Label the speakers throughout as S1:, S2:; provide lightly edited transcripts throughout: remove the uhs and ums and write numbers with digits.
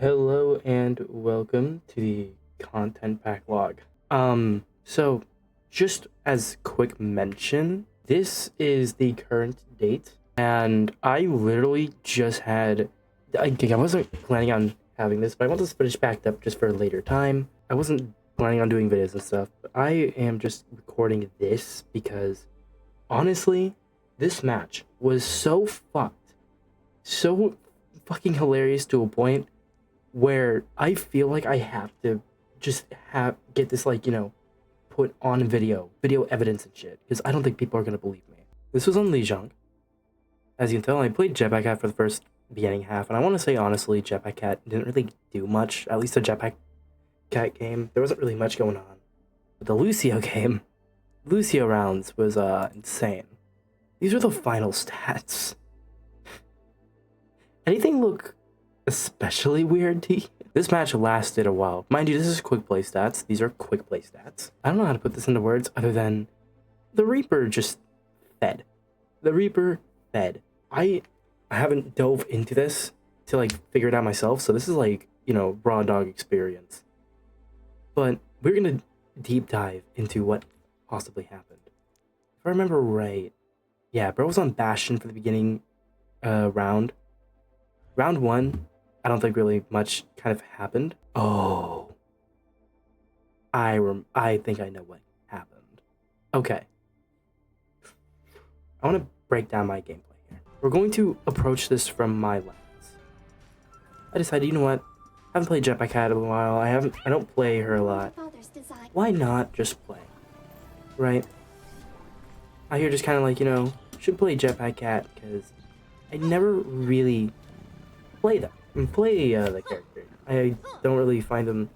S1: Hello and welcome to the content backlog. So just as quick mention, this is the current date, and I literally just had, I wasn't planning on having this, but I want this footage backed up just for a later time. I wasn't planning on doing videos and stuff, but I am just recording this because honestly, this match was so so fucking hilarious to a point where I feel like I have to just get this, like, put on video evidence and shit, because I don't think people are gonna believe me. This was on lijiang. As you can tell, I played Jetpack Cat for the first beginning half, and I want to say honestly, Jetpack Cat didn't really do much. At least the Jetpack Cat game, there wasn't really much going on. But the Lucio game, Lucio rounds was insane. These are the final stats. Anything look especially weird to you? This match lasted a while. Mind you, this is quick play stats. These are quick play stats. I don't know how to put this into words other than the Reaper just fed. The Reaper fed. I haven't dove into this to like figure it out myself, so this is like, raw dog experience. But we're gonna deep dive into what possibly happened. If I remember right, yeah, bro was on Bastion for the beginning round. Round one, I don't think really much kind of happened. Oh, I think I know what happened. Okay, I want to break down my gameplay here. We're going to approach this from my lens. I decided, you know what? I haven't played Jetpack Cat in a while. I don't play her a lot. Why not just play, right? I hear just kind of like, should play Jetpack Cat because I never really play them. Play the character. I don't really find them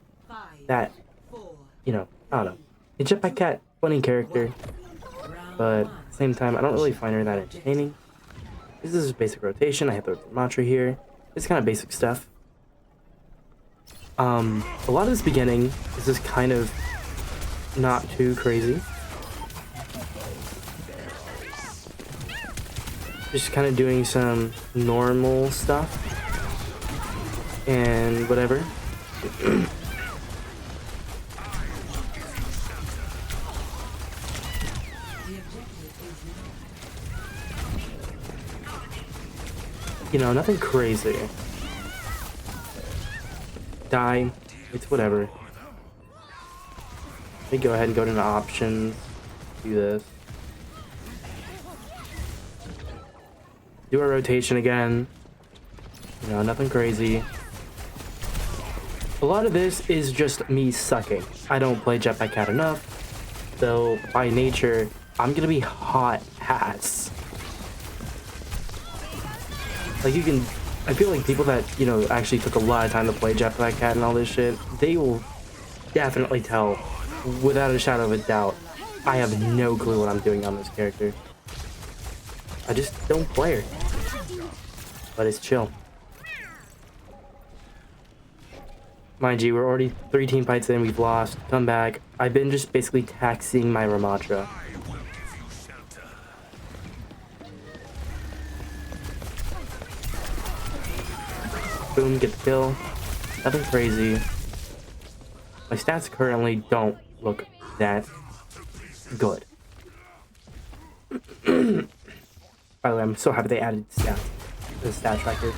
S1: that, I don't know. The Jetpack Cat, funny character, but at the same time, I don't really find her that entertaining. This is just basic rotation. I have the mantra here. It's kind of basic stuff. A lot of this beginning is just kind of not too crazy. Just kind of doing some normal stuff and whatever. Nothing crazy. Die. It's whatever. Let me go ahead and go into options. Do this. Do a rotation again. Nothing crazy. A lot of this is just me sucking. I don't play Jetpack Cat enough, though by nature, I'm gonna be hot ass. Like, I feel like people that, actually took a lot of time to play Jetpack Cat and all this shit, they will definitely tell, without a shadow of a doubt, I have no clue what I'm doing on this character. I just don't play her. But it's chill. Mind you, we're already 3 team fights in, we've lost, come back. I've been just basically taxing my Ramatra. Boom, get the kill. Nothing crazy. My stats currently don't look that good. By the way, I'm so happy they added stats to the stat tracker.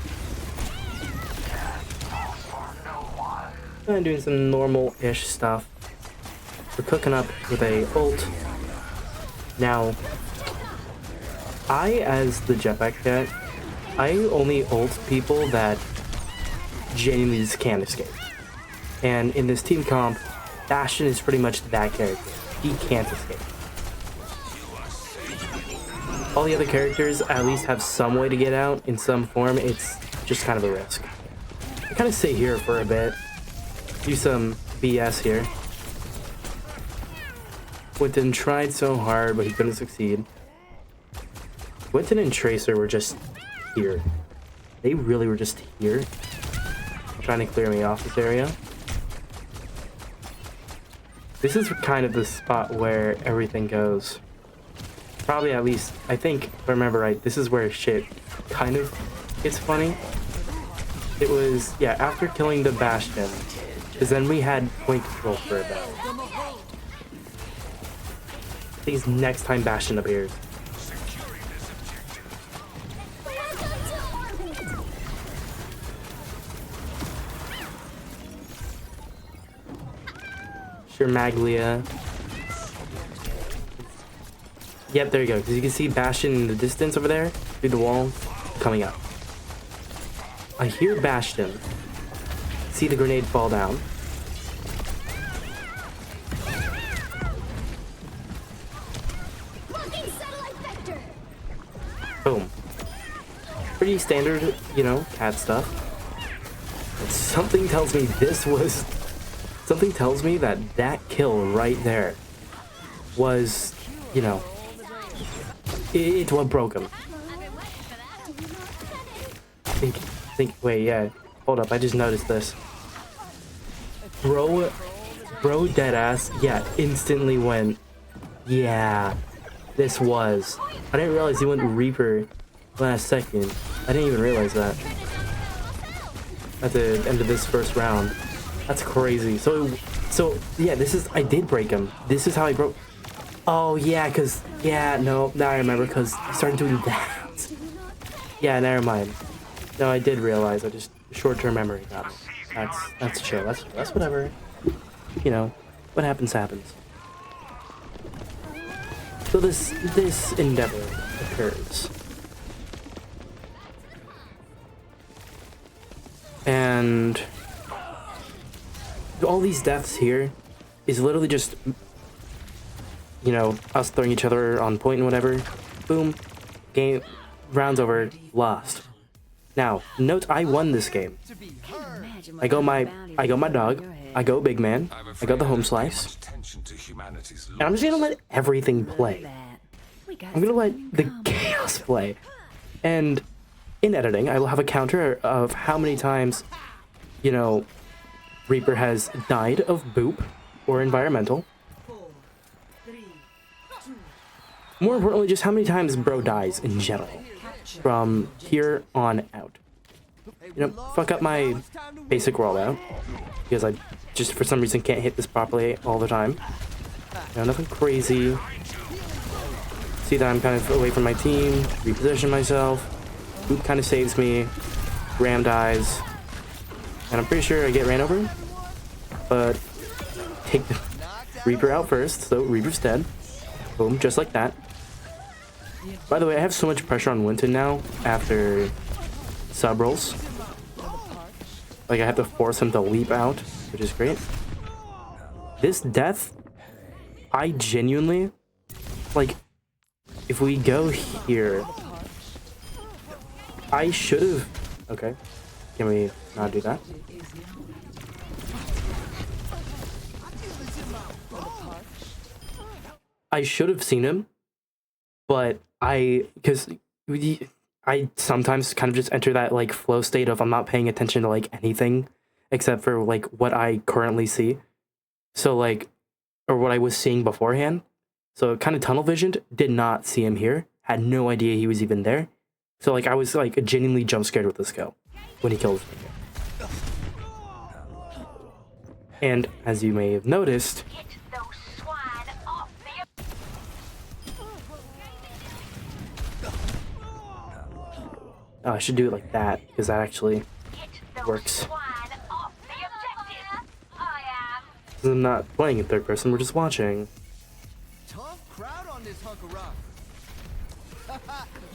S1: And doing some normal-ish stuff. We're cooking up with a ult. Now, as the Jetpack Cat, I only ult people that genuinely just can't escape. And in this team comp, Bastion is pretty much that character. He can't escape. All the other characters at least have some way to get out in some form. It's just kind of a risk. I kind of stay here for a bit. Do some BS here. Quentin tried so hard, but he couldn't succeed. Quentin and Tracer were just here. They really were just here, trying to clear me off this area. This is kind of the spot where everything goes. Probably, at least, I think, if I remember right, this is where shit kind of gets funny. It was, yeah, after killing the Bastion, because then we had point control for a bit. I think it's next time Bastion appears. Sure, Maglia. Yep, there you go. Because you can see Bastion in the distance over there, through the wall, coming up. I hear Bastion. See the grenade fall down. Boom. Pretty standard, you know, cat stuff. But something tells me this was... Something tells me that that kill right there was, you know, it's what broke him. Wait, yeah. Hold up, I just noticed this. Bro deadass, yeah, instantly went, yeah, this was. I didn't realize he went Reaper last second. I didn't even realize that. At the end of this first round. That's crazy. So yeah, this is, I did break him. This is how I broke. Oh yeah, cause, yeah, no, now I remember, cause I started doing that. Yeah, never mind. No, I did realize. I just short-term memory got me. That's chill. That's whatever. You know, what happens happens. So this endeavor occurs, and all these deaths here is literally just, you know, us throwing each other on point and whatever. Boom, game, round's over, lost. Now, note I won this game. I go my dog, I go big man, I go the home slice, and I'm just gonna let everything play. I'm gonna let the chaos play. And in editing, I will have a counter of how many times, you know, Reaper has died of boop or environmental. More importantly, just how many times bro dies in general. From here on out. You know, fuck up my basic rollout. Because I just for some reason can't hit this properly all the time. You know, nothing crazy. See that I'm kind of away from my team. Reposition myself. Boop kind of saves me. Ram dies. And I'm pretty sure I get ran over. But take the Reaper out first. So Reaper's dead. Boom, just like that. By the way, I have so much pressure on Winton now after sub rolls. Like, I have to force him to leap out, which is great. This death, I genuinely, like, if we go here, I should have... Okay, can we not do that? I should have seen him, but because I sometimes kind of just enter that like flow state of I'm not paying attention to like anything except for like what I currently see. So like, or what I was seeing beforehand. So kind of tunnel visioned, did not see him here, had no idea he was even there. So like I was like genuinely jump scared with this kill when he killed me. And as you may have noticed, oh, I should do it like that, because that actually works. I'm not playing in third person, we're just watching.
S2: Tough crowd on this hunk of rock.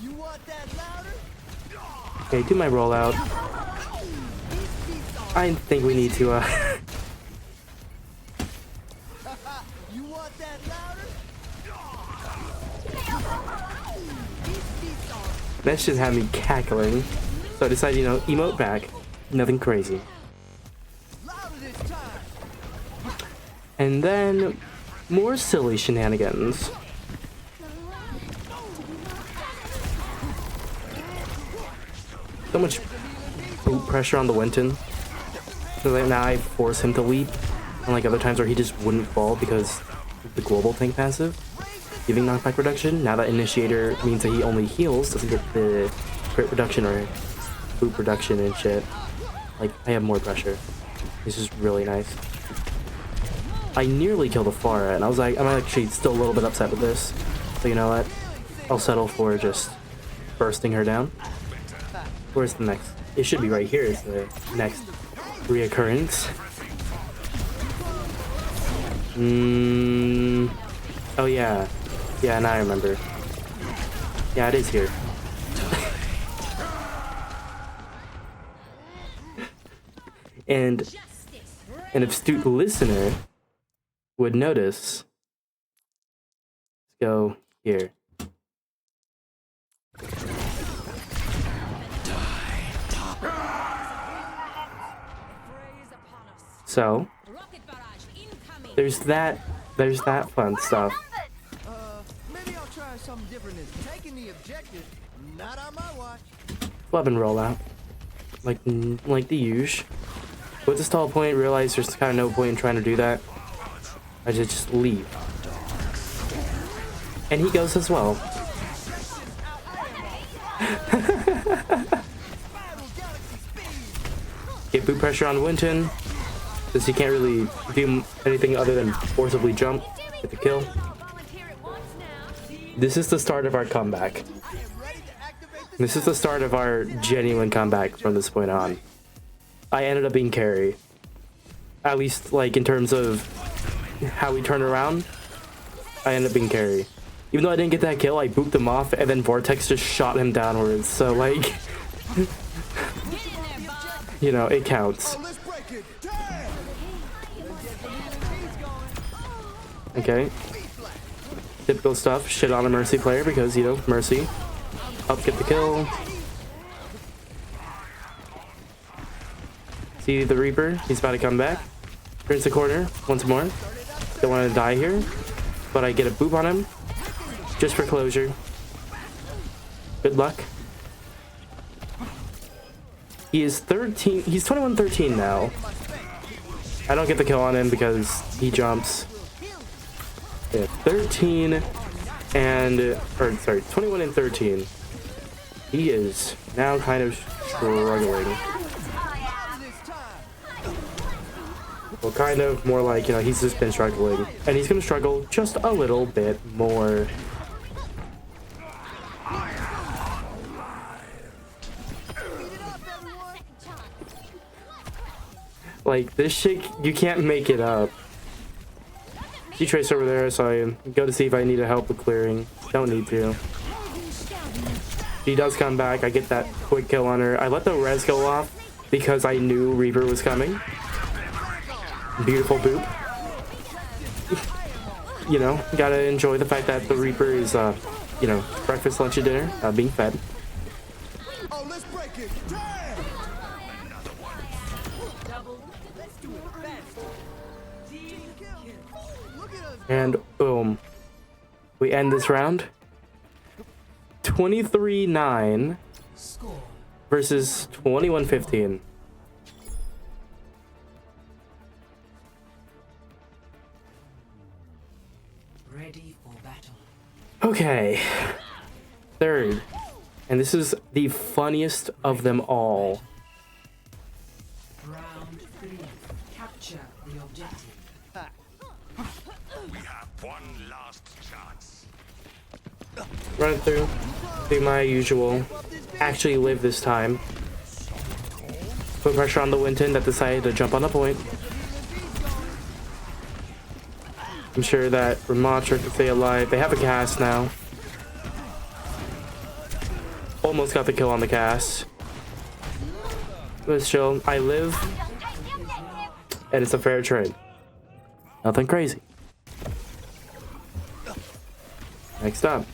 S2: You want that louder?
S1: Okay, do my rollout. I think we need to,
S2: You want that louder?
S1: that should have me cackling. So I decided, you know, emote back. Nothing crazy. And then, more silly shenanigans. So much boot pressure on the Winton. So like now I force him to leap. Unlike other times where he just wouldn't fall because of the global tank passive. Giving knockback reduction. Now that initiator means that he only heals, doesn't get the crit reduction or boot reduction and shit. Like, I have more pressure. This is really nice. I nearly killed a Pharah, and I was like, I'm actually still a little bit upset with this. But you know what? I'll settle for just bursting her down. Where's the next? It should be right here is the next reoccurrence. Oh yeah. Yeah, now I remember. Yeah, it is here. And an astute listener would notice. Let's go here. So there's that fun stuff.
S2: Maybe I'll try something different than taking the objective. Not on my watch.
S1: Weapon rollout. Like the usual. With the stall point, realize there's kind of no point in trying to do that. I just leave. And he goes as well. Get boot pressure on Winton, since he can't really do anything other than forcibly jump with the kill. This is the start of our comeback. This is the start of our genuine comeback from this point on. I ended up being carry. At least, like, in terms of how we turn around, I ended up being carry. Even though I didn't get that kill, I booped him off, and then Vortex just shot him downwards. So, like, you know, it counts. Okay. Typical stuff. Shit on a Mercy player because, you know, Mercy. Help get the kill. See the Reaper? He's about to come back. Turns the corner once more. Don't want to die here, but I get a boop on him just for closure. Good luck. He is 13. He's 21-13 now. I don't get the kill on him because he jumps. Yeah, 13 and, or sorry, 21-13. He is now kind of struggling. Well, kind of more like, you know, he's just been struggling. And he's going to struggle just a little bit more. Like, this shit, you can't make it up. She traced over there, so I go to see if I need help with clearing. Don't need to. She does come back. I get that quick kill on her. I let the res go off because I knew Reaper was coming. Beautiful boop. You know, gotta enjoy the fact that the Reaper is, you know, breakfast, lunch, and dinner, being fed.
S2: Oh, let's break it.
S1: And boom. We end this round. 23-9 versus 21-15.
S3: Ready for battle.
S1: Okay. Third. And this is the funniest of them all.
S3: Round 3. Capture the objective.
S4: We have one last chance.
S1: Run it through. Do my usual. Actually live this time. Put pressure on the Winton that decided to jump on the point. I'm sure that Ramattra can stay alive. They have a cast now. Almost got the kill on the cast. Let's chill. I live. And it's a fair trade. Nothing crazy. Next up.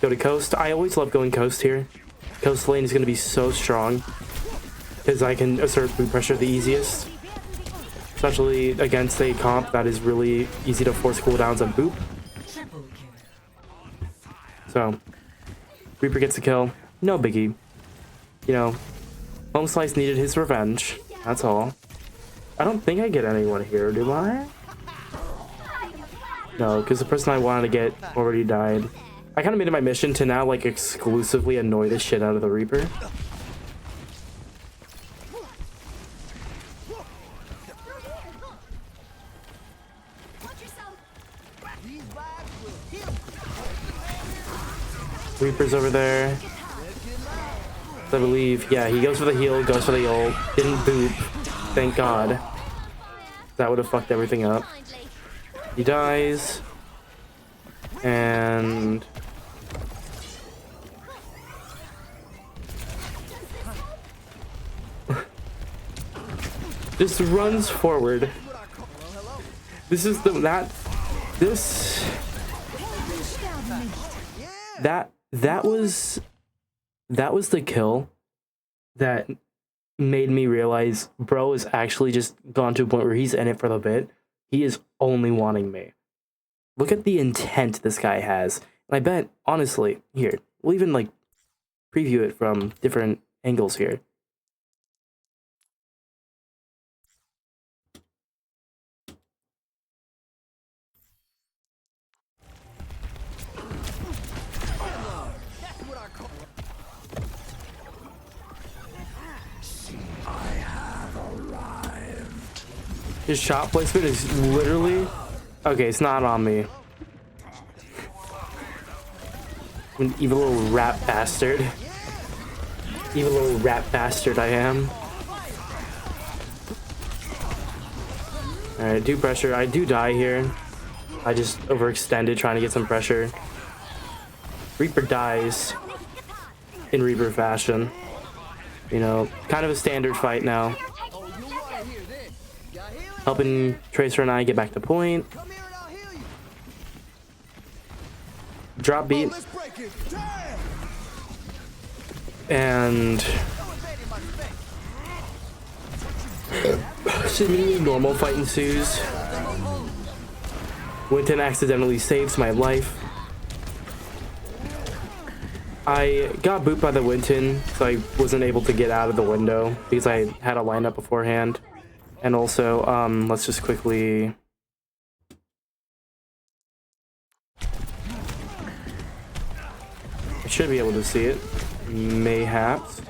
S1: Go to coast. I always love going coast here. Coast lane is going to be so strong. Because I can assert boot pressure the easiest. Especially against a comp that is really easy to force cooldowns on boop. So, Reaper gets a kill. No biggie. You know, Home Slice needed his revenge. That's all. I don't think I get anyone here, do I? No, because the person I wanted to get already died. I kind of made it my mission to now like exclusively annoy the shit out of the Reaper. Reaper's over there. I believe, yeah, he goes for the heal, goes for the ult. Didn't boop. Thank God. That would have fucked everything up. He dies. And... just runs forward. This is the... That was the kill that made me realize bro is actually just gone to a point where he's in it for the bit. He is only wanting me. Look at the intent this guy has. And I bet, honestly, here, we'll even like preview it from different angles here. His shot placement is literally... okay, it's not on me. I'm an evil little rat bastard. Evil little rat bastard I am. Alright, do pressure. I do die here. I just overextended trying to get some pressure. Reaper dies in Reaper fashion. You know, kind of a standard fight now. Helping Tracer and I get back to point. Drop beat. And seemingly normal fight ensues. Winton accidentally saves my life. I got booped by the Winton, so I wasn't able to get out of the window because I had a lineup beforehand. And also, let's just quickly... I should be able to see it. Mayhaps.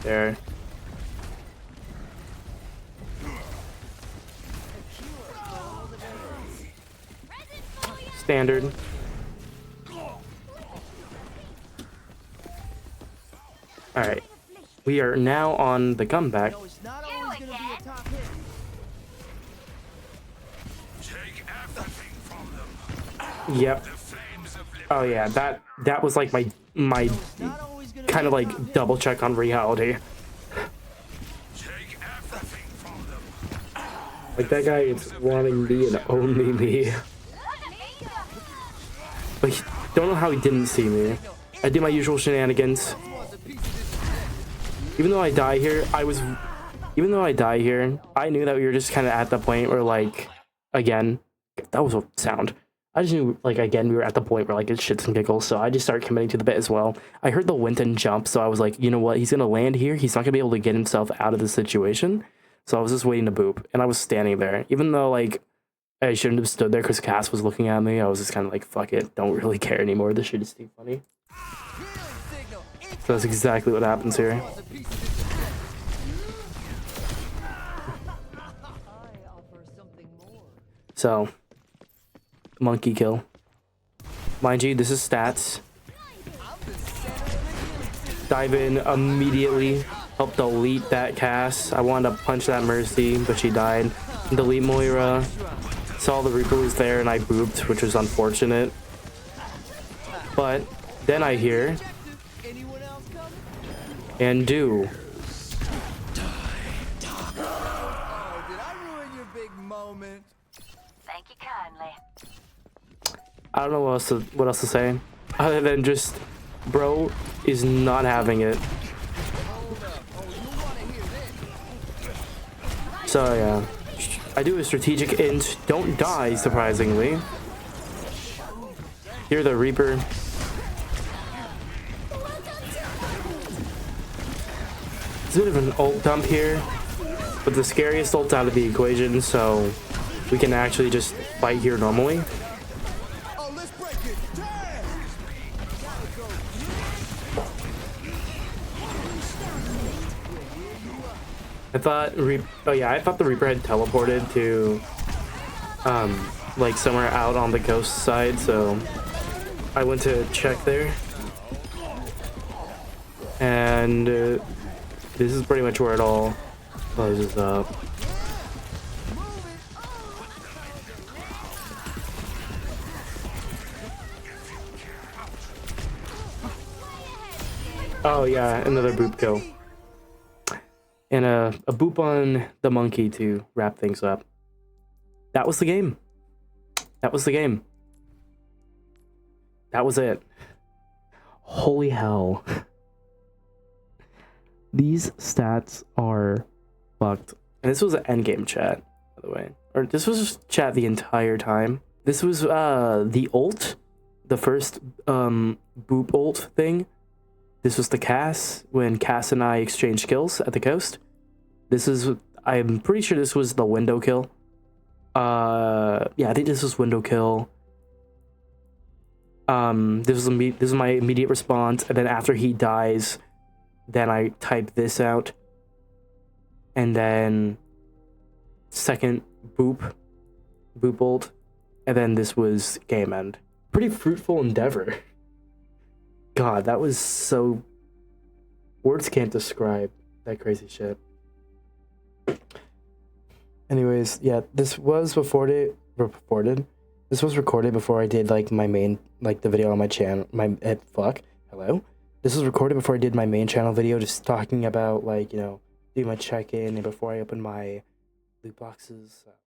S1: There. Standard. Alright. We are now on the comeback. Yep. Oh yeah, that was like my kind of like double check on reality. Like that guy is wanting me and only me. Like, don't know how he didn't see me. I did my usual shenanigans. Even though I die here, I knew that we were just kind of at the point where, like, again, that was a sound. I just knew, like, again, we were at the point where, like, it's shits and giggles, so I just started committing to the bit as well. I heard the Winton jump, so I was like, you know what, he's going to land here. He's not going to be able to get himself out of the situation. So I was just waiting to boop, and I was standing there. Even though, like, I shouldn't have stood there because Cass was looking at me, I was just kind of like, fuck it, don't really care anymore. This shit is too funny. So that's exactly what happens here. So, monkey kill. Mind you, this is stats. Dive in immediately. Help delete that Cass. I wanted to punch that Mercy, but she died. Delete Moira. Saw the Reaper was there and I booped, which was unfortunate. But then I hear... and do. I don't know what else to say other than just bro is not having it. So yeah, I do a strategic int, don't die surprisingly. Hear the Reaper. It's a bit of an ult dump here, but the scariest ult out of the equation, so we can actually just fight here normally. I thought I thought the Reaper had teleported to like somewhere out on the coast side, so I went to check there. And this is pretty much where it all closes up. Oh yeah, another boop kill. And a boop on the monkey to wrap things up. That was the game. That was the game. That was it. Holy hell. These stats are fucked. And this was an endgame chat, by the way. Or this was just chat the entire time. This was the ult. The first boop ult thing. This was the Cass, when Cass and I exchanged kills at the coast. This is, I'm pretty sure this was the window kill. Yeah, I think this was window kill. This is my immediate response, and then after he dies, then I type this out. And then second boop ult, and then this was game end. Pretty fruitful endeavor. God, that was so... Words can't describe that crazy shit. Anyways, yeah, this was this was recorded before I did like my main, like the video on my channel, This was recorded before I did my main channel video, just talking about like, you know, do my check-in and before I open my loot boxes. So.